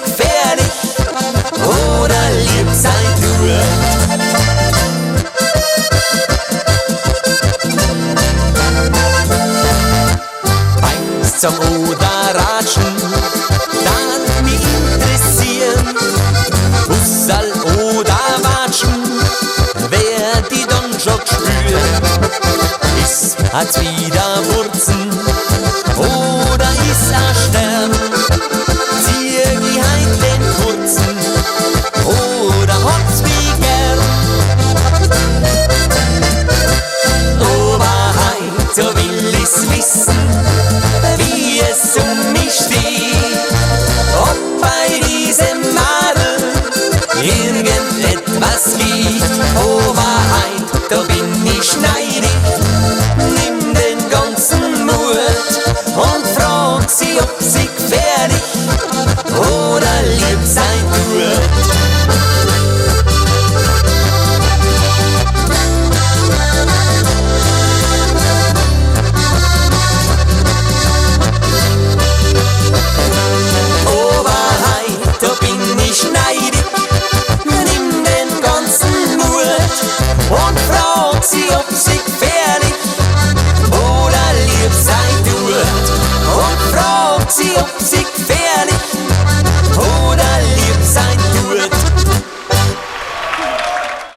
gefährlich oder lieb sein tut. Beim oder Ratschen, das mich interessieren. Fussal oder Watschen, wer die dann schon spüren. Ist hat's wieder Wurzen oder ist ein Stern? Zieh die heim den kurzen oder hat's wie gern? Aber heut, so will ich's wissen, wie es um mich steht. Ob bei diesem Madel irgendetwas geht. Aber heut, da bin ich neidisch. Nimm den ganzen Mut und frag sie, ob sie gefährlich oder lieb sein tut. Und fragt sie, ob sie gefährlich oder lieb sein tut. Und fragt sie, ob sie gefährlich